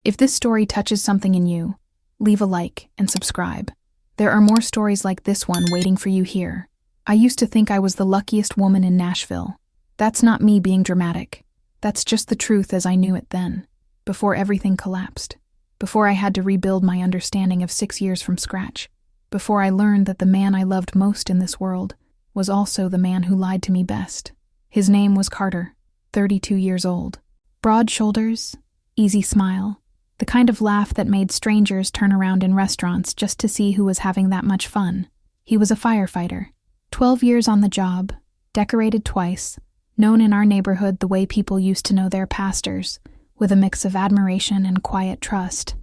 If this story touches something in you, leave a like and subscribe. There are more stories like this one waiting for you here. I used to think I was the luckiest woman in Nashville. That's not me being dramatic. That's just the truth as I knew it then, before everything collapsed, before I had to rebuild my understanding of 6 years from scratch, before I learned that the man I loved most in this world was also the man who lied to me best. His name was Carter, 32 years old. Broad shoulders, easy smile, the kind of laugh that made strangers turn around in restaurants just to see who was having that much fun. He was a firefighter, 12 years on the job, decorated twice, known in our neighborhood the way people used to know their pastors, with a mix of admiration and quiet trust.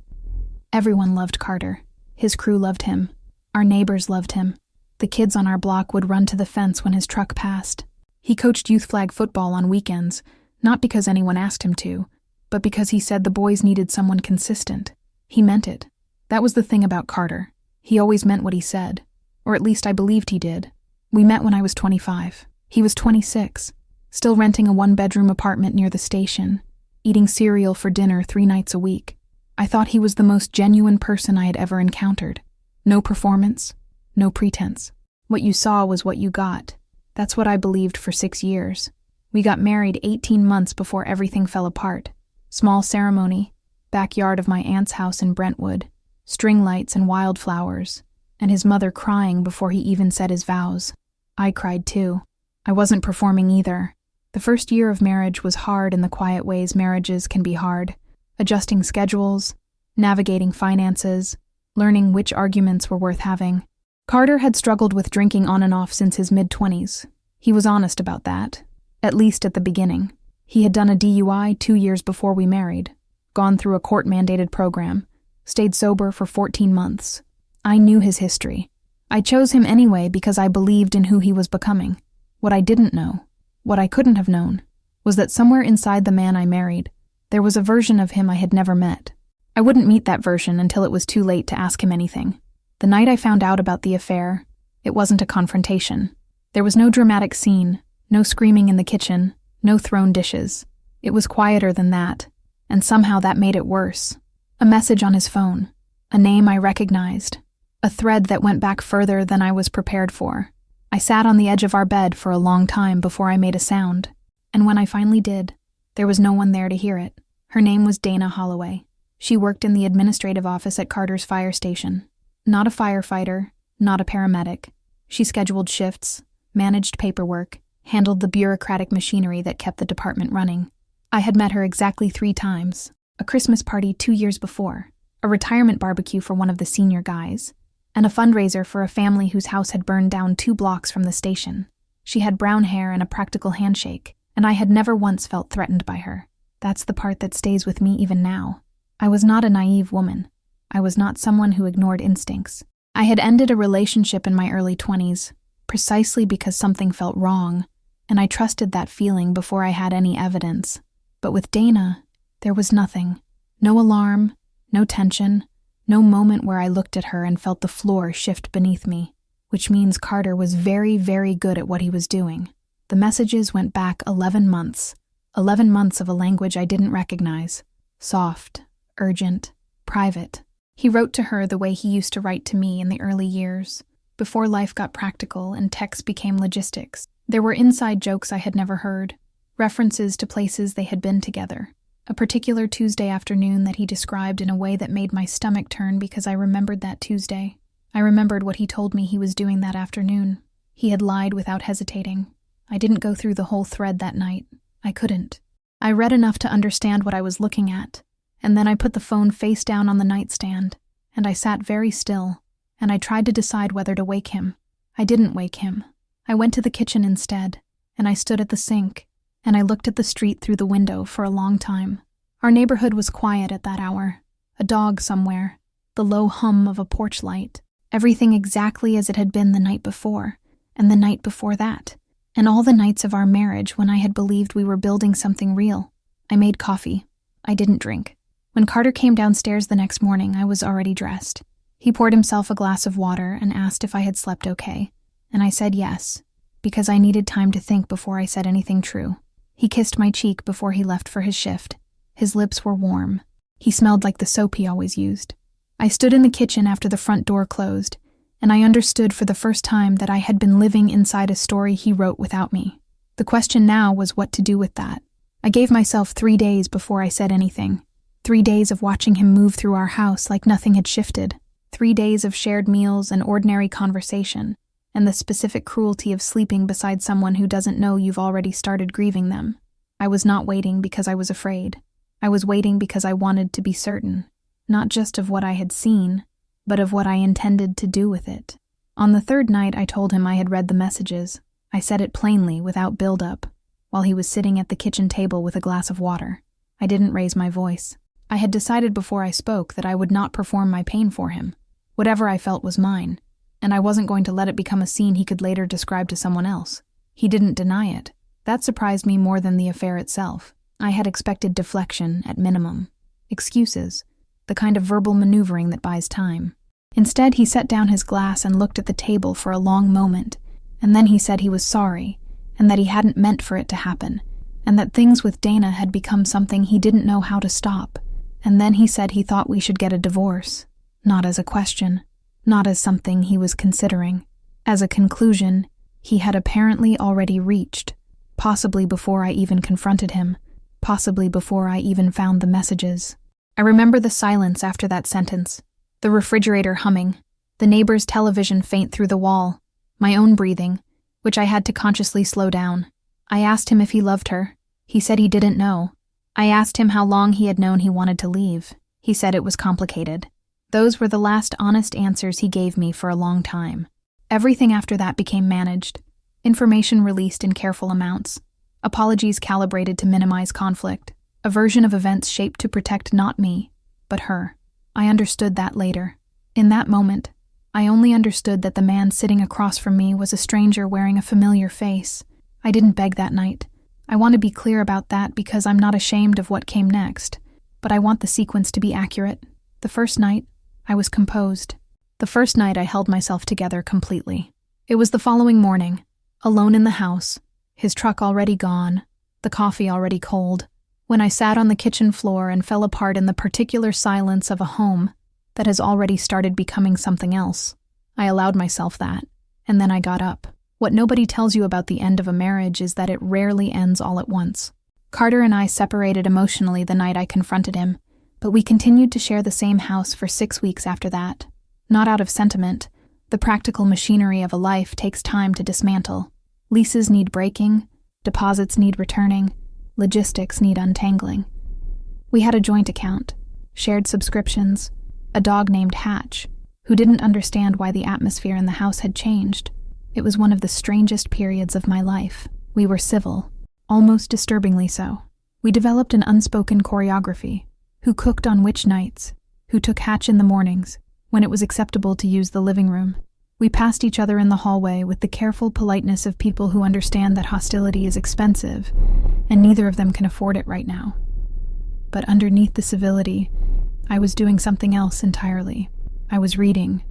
Everyone loved Carter. His crew loved him. Our neighbors loved him. The kids on our block would run to the fence when his truck passed. He coached youth flag football on weekends, not because anyone asked him to, but because he said the boys needed someone consistent. He meant it. That was the thing about Carter. He always meant what he said, or at least I believed he did. We met when I was 25. He was 26, still renting a 1-bedroom apartment near the station, eating cereal for dinner 3 nights a week. I thought he was the most genuine person I had ever encountered. No performance, no pretense. What you saw was what you got. That's what I believed for 6 years. We got married 18 months before everything fell apart. Small ceremony, backyard of my aunt's house in Brentwood, string lights and wildflowers, and his mother crying before he even said his vows. I cried too. I wasn't performing either. The first year of marriage was hard in the quiet ways marriages can be hard. Adjusting schedules, navigating finances, learning which arguments were worth having. Carter had struggled with drinking on and off since his mid-20s. He was honest about that, at least at the beginning. He had done a DUI 2 years before we married, gone through a court-mandated program, stayed sober for 14 months. I knew his history. I chose him anyway because I believed in who he was becoming. What I didn't know, what I couldn't have known, was that somewhere inside the man I married, there was a version of him I had never met. I wouldn't meet that version until it was too late to ask him anything. The night I found out about the affair, it wasn't a confrontation. There was no dramatic scene, no screaming in the kitchen, no thrown dishes. It was quieter than that, and somehow that made it worse. A message on his phone, a name I recognized, a thread that went back further than I was prepared for. I sat on the edge of our bed for a long time before I made a sound, and when I finally did, there was no one there to hear it. Her name was Dana Holloway. She worked in the administrative office at Carter's fire station. Not a firefighter, not a paramedic. She scheduled shifts, managed paperwork, handled the bureaucratic machinery that kept the department running. I had met her exactly 3 times. A Christmas party 2 years before, a retirement barbecue for one of the senior guys, and a fundraiser for a family whose house had burned down 2 blocks from the station. She had brown hair and a practical handshake, and I had never once felt threatened by her. That's the part that stays with me even now. I was not a naive woman. I was not someone who ignored instincts. I had ended a relationship in my early 20s, precisely because something felt wrong, and I trusted that feeling before I had any evidence. But with Dana, there was nothing. No alarm, no tension, no moment where I looked at her and felt the floor shift beneath me, which means Carter was very, very good at what he was doing. The messages went back 11 months. 11 months of a language I didn't recognize. Soft, urgent, private. He wrote to her the way he used to write to me in the early years, before life got practical and text became logistics. There were inside jokes I had never heard, references to places they had been together. A particular Tuesday afternoon that he described in a way that made my stomach turn because I remembered that Tuesday. I remembered what he told me he was doing that afternoon. He had lied without hesitating. I didn't go through the whole thread that night. I couldn't. I read enough to understand what I was looking at, and then I put the phone face down on the nightstand, and I sat very still, and I tried to decide whether to wake him. I didn't wake him. I went to the kitchen instead, and I stood at the sink, and I looked at the street through the window for a long time. Our neighborhood was quiet at that hour. A dog somewhere, the low hum of a porch light, everything exactly as it had been the night before, and the night before that, and all the nights of our marriage when I had believed we were building something real. I made coffee. I didn't drink. When Carter came downstairs the next morning, I was already dressed. He poured himself a glass of water and asked if I had slept okay, and I said yes, because I needed time to think before I said anything true. He kissed my cheek before he left for his shift. His lips were warm. He smelled like the soap he always used. I stood in the kitchen after the front door closed, and I understood for the first time that I had been living inside a story he wrote without me. The question now was what to do with that. I gave myself 3 days before I said anything. 3 days of watching him move through our house like nothing had shifted. 3 days of shared meals and ordinary conversation, and the specific cruelty of sleeping beside someone who doesn't know you've already started grieving them. I was not waiting because I was afraid. I was waiting because I wanted to be certain, not just of what I had seen, but of what I intended to do with it. On the 3rd night, I told him I had read the messages. I said it plainly, without build-up, while he was sitting at the kitchen table with a glass of water. I didn't raise my voice. I had decided before I spoke that I would not perform my pain for him. Whatever I felt was mine, and I wasn't going to let it become a scene he could later describe to someone else. He didn't deny it. That surprised me more than the affair itself. I had expected deflection, at minimum. Excuses. The kind of verbal maneuvering that buys time. Instead, he set down his glass and looked at the table for a long moment, and then he said he was sorry, and that he hadn't meant for it to happen, and that things with Dana had become something he didn't know how to stop. And then he said he thought we should get a divorce. Not as a question, not as something he was considering. As a conclusion, he had apparently already reached, possibly before I even confronted him, possibly before I even found the messages. I remember the silence after that sentence, the refrigerator humming, the neighbor's television faint through the wall, my own breathing, which I had to consciously slow down. I asked him if he loved her. He said he didn't know. I asked him how long he had known he wanted to leave. He said it was complicated. Those were the last honest answers he gave me for a long time. Everything after that became managed. Information released in careful amounts. Apologies calibrated to minimize conflict. A version of events shaped to protect not me, but her. I understood that later. In that moment, I only understood that the man sitting across from me was a stranger wearing a familiar face. I didn't beg that night. I want to be clear about that because I'm not ashamed of what came next, but I want the sequence to be accurate. The first night, I was composed. The first night I held myself together completely. It was the following morning, alone in the house, his truck already gone, the coffee already cold, when I sat on the kitchen floor and fell apart in the particular silence of a home that has already started becoming something else. I allowed myself that, and then I got up. What nobody tells you about the end of a marriage is that it rarely ends all at once. Carter and I separated emotionally the night I confronted him, but we continued to share the same house for 6 weeks after that. Not out of sentiment. The practical machinery of a life takes time to dismantle. Leases need breaking, deposits need returning, logistics need untangling. We had a joint account, shared subscriptions, a dog named Hatch, who didn't understand why the atmosphere in the house had changed. It was one of the strangest periods of my life. We were civil, almost disturbingly so. We developed an unspoken choreography. Who cooked on which nights, who took Hatch in the mornings, when it was acceptable to use the living room. We passed each other in the hallway with the careful politeness of people who understand that hostility is expensive, and neither of them can afford it right now. But underneath the civility, I was doing something else entirely. I was reading.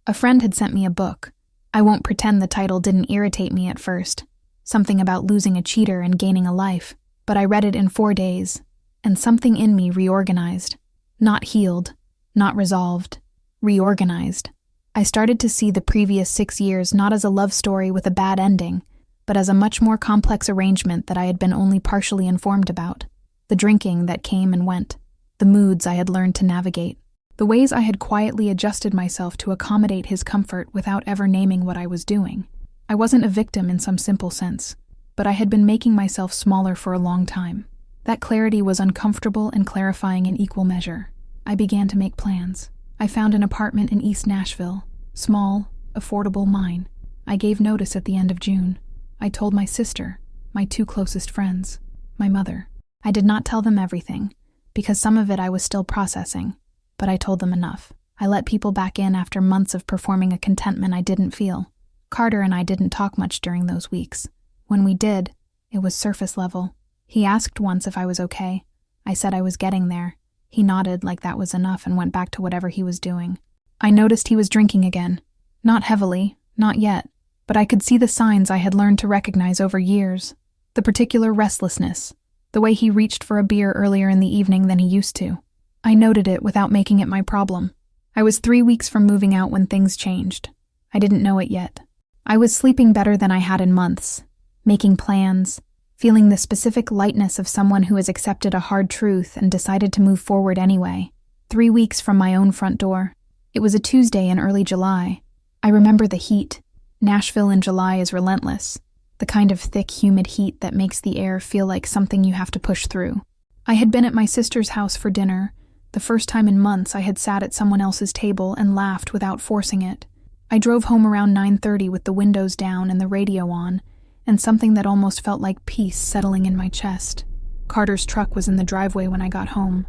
A friend had sent me a book. I won't pretend the title didn't irritate me at first. Something about losing a cheater and gaining a life. But I read it in 4 days, and something in me reorganized. Not healed, not resolved, reorganized. I started to see the previous 6 years not as a love story with a bad ending, but as a much more complex arrangement that I had been only partially informed about. The drinking that came and went, the moods I had learned to navigate, the ways I had quietly adjusted myself to accommodate his comfort without ever naming what I was doing. I wasn't a victim in some simple sense, but I had been making myself smaller for a long time. That clarity was uncomfortable and clarifying in equal measure. I began to make plans. I found an apartment in East Nashville, small, affordable, mine. I gave notice at the end of June. I told my sister, my 2 closest friends, my mother. I did not tell them everything, because some of it I was still processing, but I told them enough. I let people back in after months of performing a contentment I didn't feel. Carter and I didn't talk much during those weeks. When we did, it was surface level. He asked once if I was okay. I said I was getting there. He nodded like that was enough and went back to whatever he was doing. I noticed he was drinking again. Not heavily, not yet, but I could see the signs I had learned to recognize over years. The particular restlessness, the way he reached for a beer earlier in the evening than he used to, I noted it without making it my problem. I was 3 weeks from moving out when things changed. I didn't know it yet. I was sleeping better than I had in months, making plans, feeling the specific lightness of someone who has accepted a hard truth and decided to move forward anyway. 3 weeks from my own front door. It was a Tuesday in early July. I remember the heat. Nashville in July is relentless, the kind of thick, humid heat that makes the air feel like something you have to push through. I had been at my sister's house for dinner. The first time in months I had sat at someone else's table and laughed without forcing it. I drove home around 9:30 with the windows down and the radio on, and something that almost felt like peace settling in my chest. Carter's truck was in the driveway when I got home.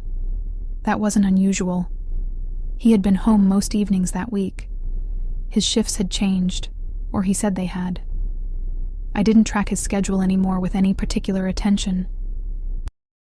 That wasn't unusual. He had been home most evenings that week. His shifts had changed, or he said they had. I didn't track his schedule anymore with any particular attention.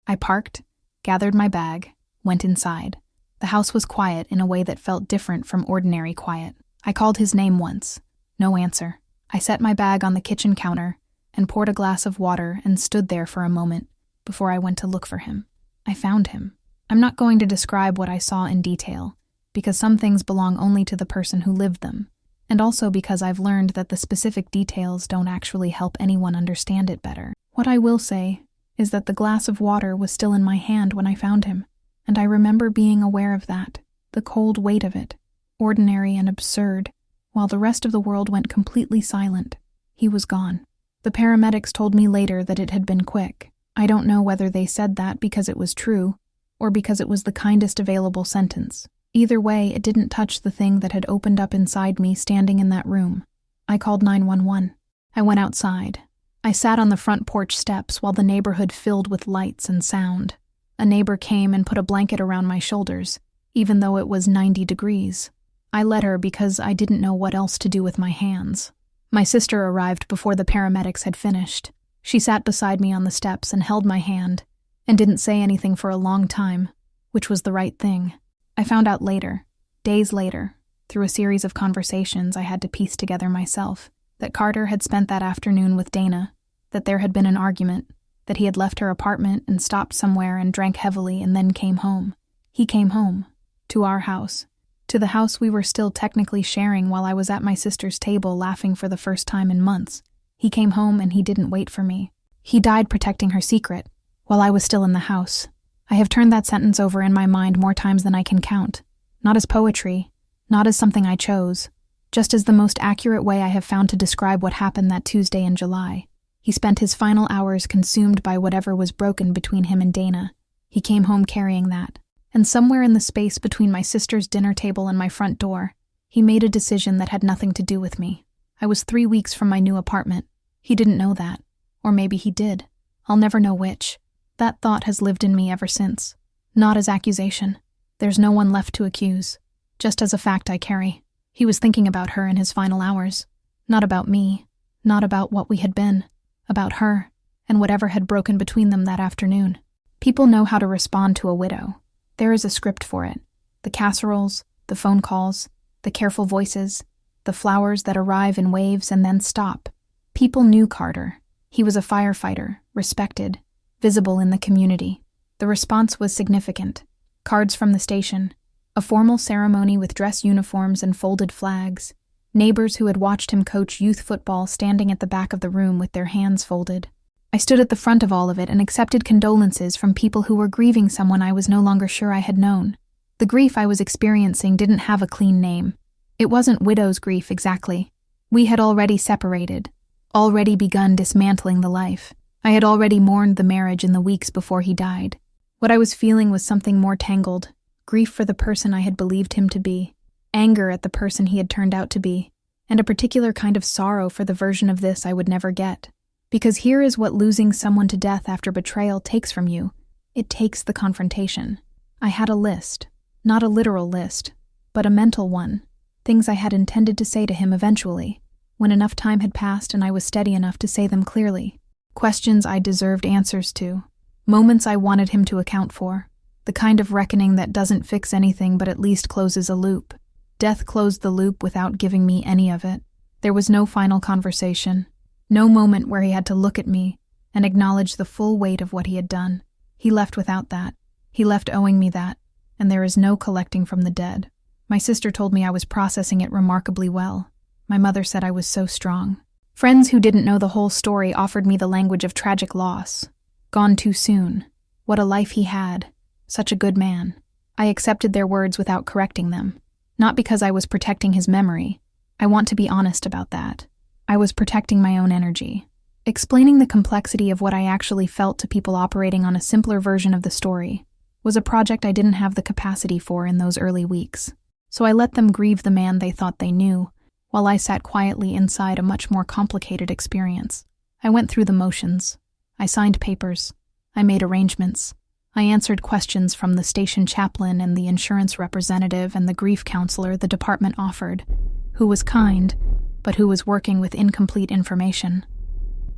I parked, gathered my bag, went inside. The house was quiet in a way that felt different from ordinary quiet. I called his name once. No answer. I set my bag on the kitchen counter and poured a glass of water and stood there for a moment before I went to look for him. I found him. I'm not going to describe what I saw in detail, because some things belong only to the person who lived them, and also because I've learned that the specific details don't actually help anyone understand it better. What I will say is that the glass of water was still in my hand when I found him, and I remember being aware of that, the cold weight of it, ordinary and absurd, while the rest of the world went completely silent. He was gone. The paramedics told me later that it had been quick. I don't know whether they said that because it was true, or because it was the kindest available sentence. Either way, it didn't touch the thing that had opened up inside me standing in that room. I called 911. I went outside. I sat on the front porch steps while the neighborhood filled with lights and sound. A neighbor came and put a blanket around my shoulders, even though it was 90 degrees. I let her because I didn't know what else to do with my hands. My sister arrived before the paramedics had finished. She sat beside me on the steps and held my hand, and didn't say anything for a long time, which was the right thing. I found out later, days later, through a series of conversations I had to piece together myself, that Carter had spent that afternoon with Dana, that there had been an argument, that he had left her apartment and stopped somewhere and drank heavily and then came home. He came home, to our house, to the house we were still technically sharing while I was at my sister's table laughing for the first time in months. He came home and he didn't wait for me. He died protecting her secret, while I was still in the house. I have turned that sentence over in my mind more times than I can count, not as poetry, not as something I chose, just as the most accurate way I have found to describe what happened that Tuesday in July. He spent his final hours consumed by whatever was broken between him and Dana. He came home carrying that, and somewhere in the space between my sister's dinner table and my front door, he made a decision that had nothing to do with me. I was 3 weeks from my new apartment. He didn't know that, or maybe he did. I'll never know which. That thought has lived in me ever since. Not as accusation. There's no one left to accuse. Just as a fact I carry. He was thinking about her in his final hours. Not about me. Not about what we had been. About her, and whatever had broken between them that afternoon. People know how to respond to a widow. There is a script for it. The casseroles, the phone calls, the careful voices, the flowers that arrive in waves and then stop. People knew Carter. He was a firefighter, respected, visible in the community. The response was significant. Cards from the station, a formal ceremony with dress uniforms and folded flags, neighbors who had watched him coach youth football standing at the back of the room with their hands folded. I stood at the front of all of it and accepted condolences from people who were grieving someone I was no longer sure I had known. The grief I was experiencing didn't have a clean name. It wasn't widow's grief exactly. We had already separated, already begun dismantling the life. I had already mourned the marriage in the weeks before he died. What I was feeling was something more tangled, grief for the person I had believed him to be, anger at the person he had turned out to be, and a particular kind of sorrow for the version of this I would never get. Because here is what losing someone to death after betrayal takes from you. It takes the confrontation. I had a list, not a literal list, but a mental one, things I had intended to say to him eventually, when enough time had passed and I was steady enough to say them clearly. Questions I deserved answers to, moments I wanted him to account for, the kind of reckoning that doesn't fix anything but at least closes a loop. Death closed the loop without giving me any of it. There was no final conversation, no moment where he had to look at me and acknowledge the full weight of what he had done. He left without that. He left owing me that. and there is no collecting from the dead. My sister told me I was processing it remarkably well. My mother said I was so strong. Friends who didn't know the whole story offered me the language of tragic loss. Gone too soon. What a life he had. Such a good man. I accepted their words without correcting them. Not because I was protecting his memory. I want to be honest about that. I was protecting my own energy. Explaining the complexity of what I actually felt to people operating on a simpler version of the story was a project I didn't have the capacity for in those early weeks. So I let them grieve the man they thought they knew, while I sat quietly inside a much more complicated experience. I went through the motions. I signed papers. I made arrangements. I answered questions from the station chaplain and the insurance representative and the grief counselor the department offered, who was kind, but who was working with incomplete information.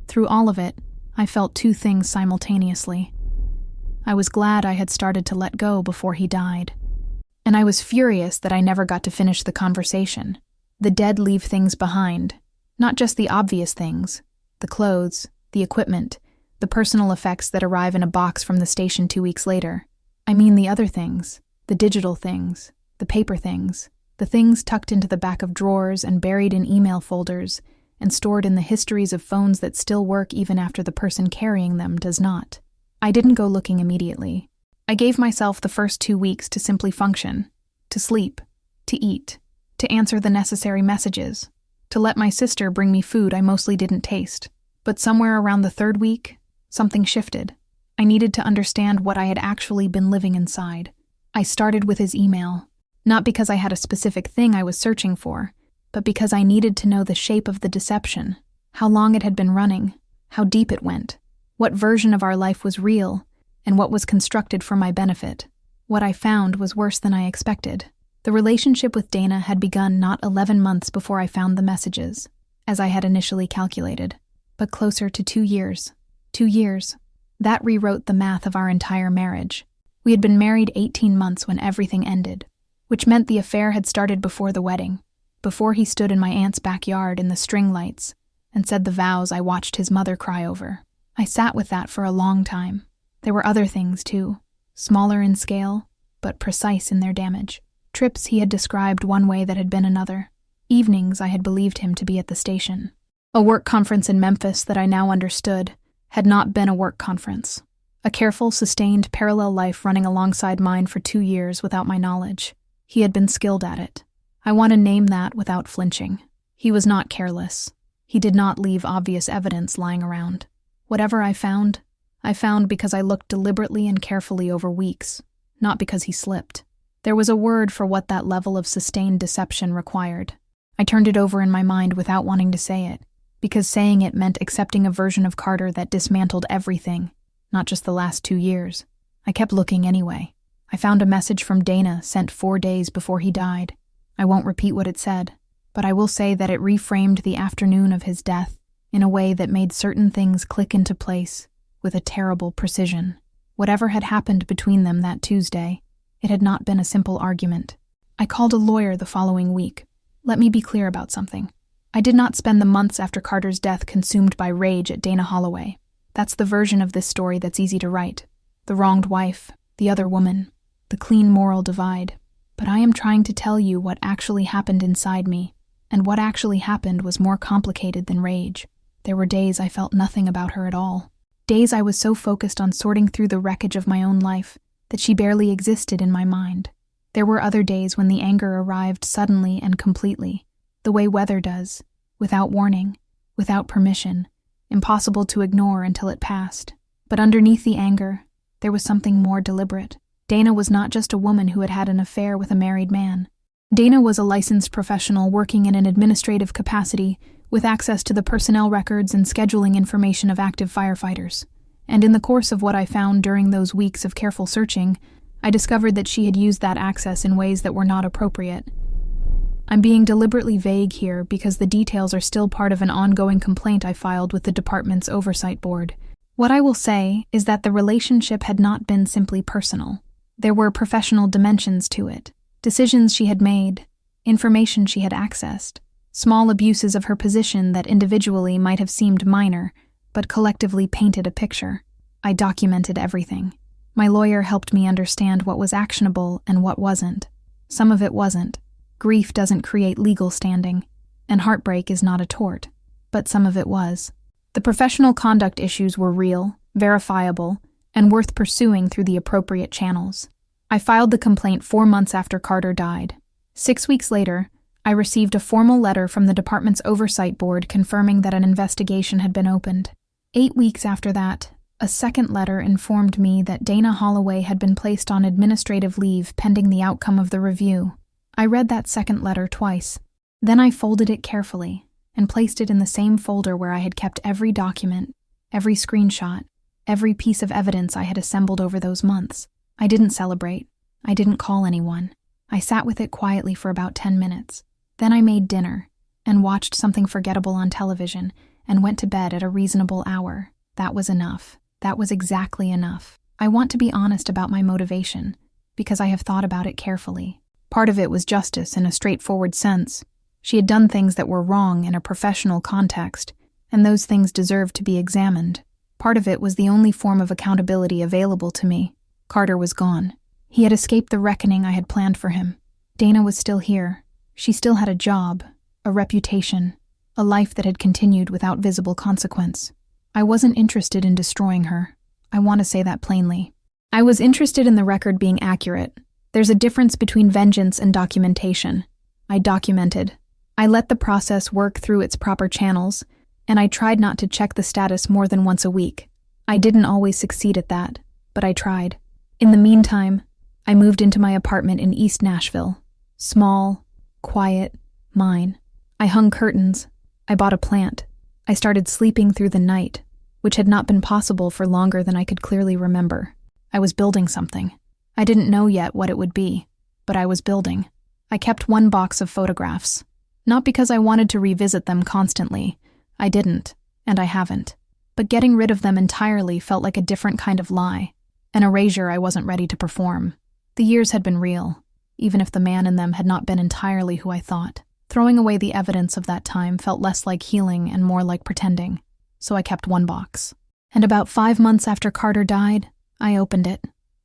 Through all of it, I felt two things simultaneously. I was glad I had started to let go before he died. And I was furious that I never got to finish the conversation. The dead leave things behind, not just the obvious things, the clothes, the equipment, the personal effects that arrive in a box from the station 2 weeks later. I mean the other things, the digital things, the paper things, the things tucked into the back of drawers and buried in email folders and stored in the histories of phones that still work even after the person carrying them does not. I didn't go looking immediately. I gave myself the first 2 weeks to simply function, to sleep, to eat, to answer the necessary messages, to let my sister bring me food I mostly didn't taste. But somewhere around the 3rd week, something shifted. I needed to understand what I had actually been living inside. I started with his email, not because I had a specific thing I was searching for, but because I needed to know the shape of the deception, how long it had been running, how deep it went, what version of our life was real, and what was constructed for my benefit. What I found was worse than I expected. The relationship with Dana had begun not 11 months before I found the messages, as I had initially calculated, but closer to 2 years. 2 years. That rewrote the math of our entire marriage. We had been married 18 months when everything ended, which meant the affair had started before the wedding, before he stood in my aunt's backyard in the string lights and said the vows I watched his mother cry over. I sat with that for a long time. There were other things, too, smaller in scale, but precise in their damage. Trips he had described one way that had been another. Evenings I had believed him to be at the station. A work conference in Memphis that I now understood had not been a work conference. A careful, sustained, parallel life running alongside mine for 2 years without my knowledge. He had been skilled at it. I want to name that without flinching. He was not careless. He did not leave obvious evidence lying around. Whatever I found because I looked deliberately and carefully over weeks, not because he slipped. There was a word for what that level of sustained deception required. I turned it over in my mind without wanting to say it, because saying it meant accepting a version of Carter that dismantled everything, not just the last 2 years. I kept looking anyway. I found a message from Dana sent 4 days before he died. I won't repeat what it said, but I will say that it reframed the afternoon of his death in a way that made certain things click into place with a terrible precision. Whatever had happened between them that Tuesday, it had not been a simple argument. I called a lawyer the following week. Let me be clear about something. I did not spend the months after Carter's death consumed by rage at Dana Holloway. That's the version of this story that's easy to write. The wronged wife, the other woman, the clean moral divide. But I am trying to tell you what actually happened inside me, and what actually happened was more complicated than rage. There were days I felt nothing about her at all. Days I was so focused on sorting through the wreckage of my own life that she barely existed in my mind. There were other days when the anger arrived suddenly and completely, the way weather does, without warning, without permission, impossible to ignore until it passed. But underneath the anger, there was something more deliberate. Dana was not just a woman who had had an affair with a married man. Dana was a licensed professional working in an administrative capacity with access to the personnel records and scheduling information of active firefighters. And in the course of what I found during those weeks of careful searching, I discovered that she had used that access in ways that were not appropriate. I'm being deliberately vague here because the details are still part of an ongoing complaint I filed with the department's oversight board. What I will say is that the relationship had not been simply personal. There were professional dimensions to it, decisions she had made, information she had accessed, small abuses of her position that individually might have seemed minor, but collectively painted a picture. I documented everything. My lawyer helped me understand what was actionable and what wasn't. Some of it wasn't. Grief doesn't create legal standing, and heartbreak is not a tort. But some of it was. The professional conduct issues were real, verifiable, and worth pursuing through the appropriate channels. I filed the complaint 4 months after Carter died. 6 weeks later, I received a formal letter from the department's oversight board confirming that an investigation had been opened. 8 weeks after that, a second letter informed me that Dana Holloway had been placed on administrative leave pending the outcome of the review. I read that second letter twice. Then I folded it carefully and placed it in the same folder where I had kept every document, every screenshot, every piece of evidence I had assembled over those months. I didn't celebrate. I didn't call anyone. I sat with it quietly for about 10 minutes. Then I made dinner and watched something forgettable on television and went to bed at a reasonable hour. That was enough. That was exactly enough. I want to be honest about my motivation because I have thought about it carefully. Part of it was justice in a straightforward sense. She had done things that were wrong in a professional context, and those things deserved to be examined. Part of it was the only form of accountability available to me. Carter was gone. He had escaped the reckoning I had planned for him. Dana was still here. She still had a job, a reputation, a life that had continued without visible consequence. I wasn't interested in destroying her. I want to say that plainly. I was interested in the record being accurate. There's a difference between vengeance and documentation. I documented. I let the process work through its proper channels, and I tried not to check the status more than once a week. I didn't always succeed at that, but I tried. In the meantime, I moved into my apartment in East Nashville. Small, quiet, mine. I hung curtains. I bought a plant. I started sleeping through the night, which had not been possible for longer than I could clearly remember. I was building something. I didn't know yet what it would be, but I was building. I kept 1 box of photographs. Not because I wanted to revisit them constantly. I didn't, and I haven't. But getting rid of them entirely felt like a different kind of lie, an erasure I wasn't ready to perform. The years had been real, even if the man in them had not been entirely who I thought. Throwing away the evidence of that time felt less like healing and more like pretending, so I kept 1 box. And about 5 months after Carter died, I opened it.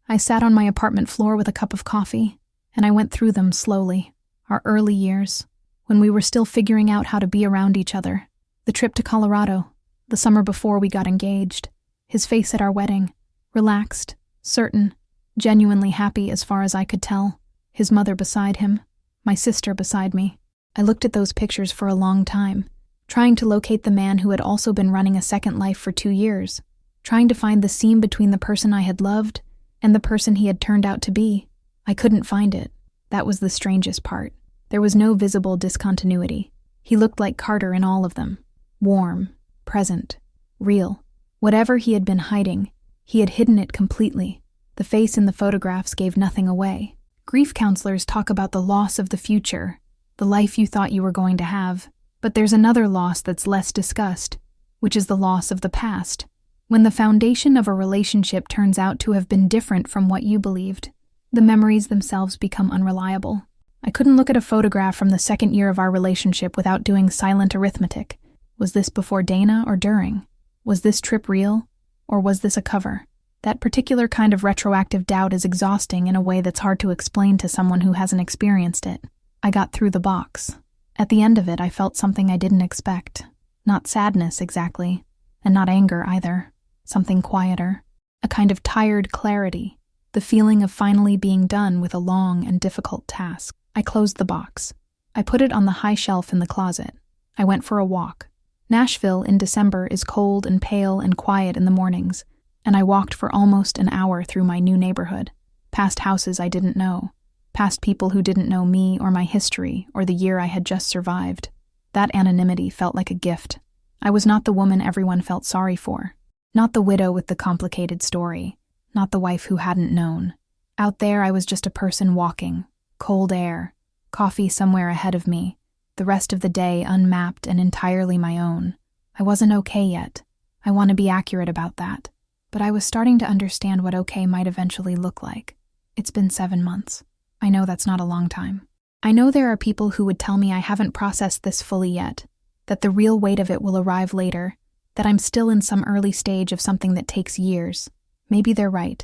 I sat on my apartment floor with a cup of coffee, and I went through them slowly. Our early years, when we were still figuring out how to be around each other. The trip to Colorado, the summer before we got engaged, his face at our wedding, relaxed, certain, genuinely happy as far as I could tell, his mother beside him, my sister beside me. I looked at those pictures for a long time, trying to locate the man who had also been running a second life for 2 years, trying to find the seam between the person I had loved and the person he had turned out to be. I couldn't find it. That was the strangest part. There was no visible discontinuity. He looked like Carter in all of them. Warm, present, real. Whatever he had been hiding, he had hidden it completely. The face in the photographs gave nothing away. Grief counselors talk about the loss of the future, the life you thought you were going to have. But there's another loss that's less discussed, which is the loss of the past. When the foundation of a relationship turns out to have been different from what you believed, the memories themselves become unreliable. I couldn't look at a photograph from the 2nd year of our relationship without doing silent arithmetic. Was this before Dana or during? Was this trip real, or was this a cover? That particular kind of retroactive doubt is exhausting in a way that's hard to explain to someone who hasn't experienced it. I got through the box. At the end of it, I felt something I didn't expect. Not sadness, exactly, and not anger either. Something quieter. A kind of tired clarity. The feeling of finally being done with a long and difficult task. I closed the box. I put it on the high shelf in the closet. I went for a walk. Nashville in December is cold and pale and quiet in the mornings, and I walked for almost an hour through my new neighborhood, past houses I didn't know, past people who didn't know me or my history or the year I had just survived. That anonymity felt like a gift. I was not the woman everyone felt sorry for, not the widow with the complicated story, not the wife who hadn't known. Out there I was just a person walking, cold air, coffee somewhere ahead of me, the rest of the day unmapped and entirely my own. I wasn't okay yet. I want to be accurate about that. But I was starting to understand what okay might eventually look like. It's been 7 months. I know that's not a long time. I know there are people who would tell me I haven't processed this fully yet, that the real weight of it will arrive later, that I'm still in some early stage of something that takes years. Maybe they're right.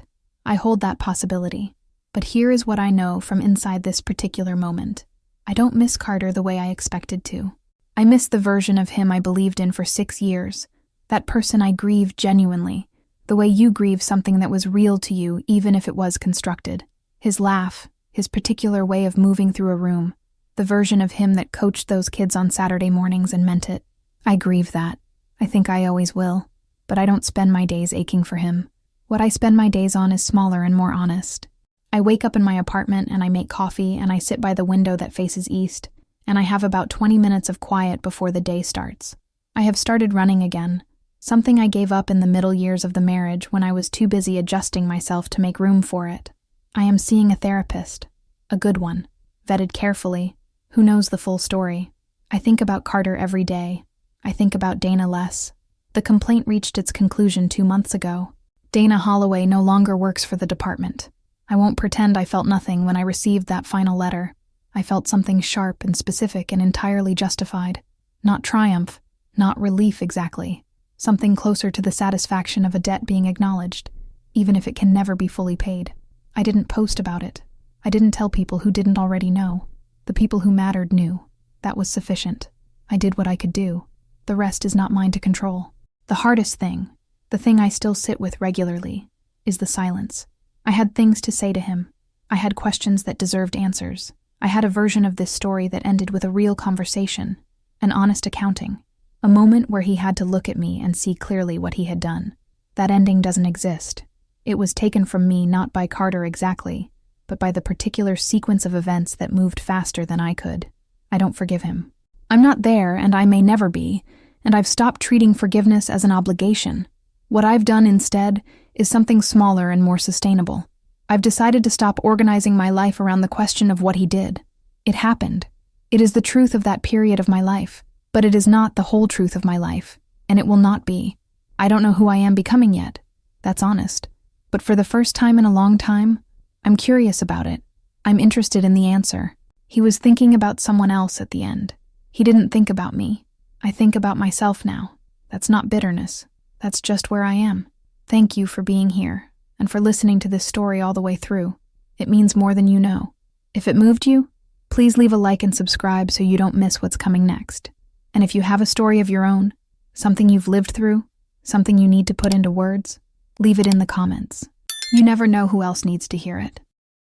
I hold that possibility. But here is what I know from inside this particular moment. I don't miss Carter the way I expected to. I miss the version of him I believed in for 6 years. That person I grieved genuinely. The way you grieve something that was real to you, even if it was constructed. His laugh, his particular way of moving through a room. The version of him that coached those kids on Saturday mornings and meant it. I grieve that. I think I always will. But I don't spend my days aching for him. What I spend my days on is smaller and more honest. I wake up in my apartment and I make coffee and I sit by the window that faces east, and I have about 20 minutes of quiet before the day starts. I have started running again, something I gave up in the middle years of the marriage when I was too busy adjusting myself to make room for it. I am seeing a therapist, a good one, vetted carefully, who knows the full story. I think about Carter every day. I think about Dana less. The complaint reached its conclusion 2 months ago. Dana Holloway no longer works for the department. I won't pretend I felt nothing when I received that final letter. I felt something sharp and specific and entirely justified. Not triumph, not relief exactly. Something closer to the satisfaction of a debt being acknowledged, even if it can never be fully paid. I didn't post about it. I didn't tell people who didn't already know. The people who mattered knew. That was sufficient. I did what I could do. The rest is not mine to control. The hardest thing, the thing I still sit with regularly, is the silence. I had things to say to him. I had questions that deserved answers. I had a version of this story that ended with a real conversation, an honest accounting, a moment where he had to look at me and see clearly what he had done. That ending doesn't exist. It was taken from me not by Carter exactly, but by the particular sequence of events that moved faster than I could. I don't forgive him. I'm not there, and I may never be, and I've stopped treating forgiveness as an obligation. What I've done instead is something smaller and more sustainable. I've decided to stop organizing my life around the question of what he did. It happened. It is the truth of that period of my life, but it is not the whole truth of my life, and it will not be. I don't know who I am becoming yet. That's honest. But for the first time in a long time, I'm curious about it. I'm interested in the answer. He was thinking about someone else at the end. He didn't think about me. I think about myself now. That's not bitterness. That's just where I am. Thank you for being here and for listening to this story all the way through. It means more than you know. If it moved you, please leave a like and subscribe so you don't miss what's coming next. And if you have a story of your own, something you've lived through, something you need to put into words, leave it in the comments. You never know who else needs to hear it.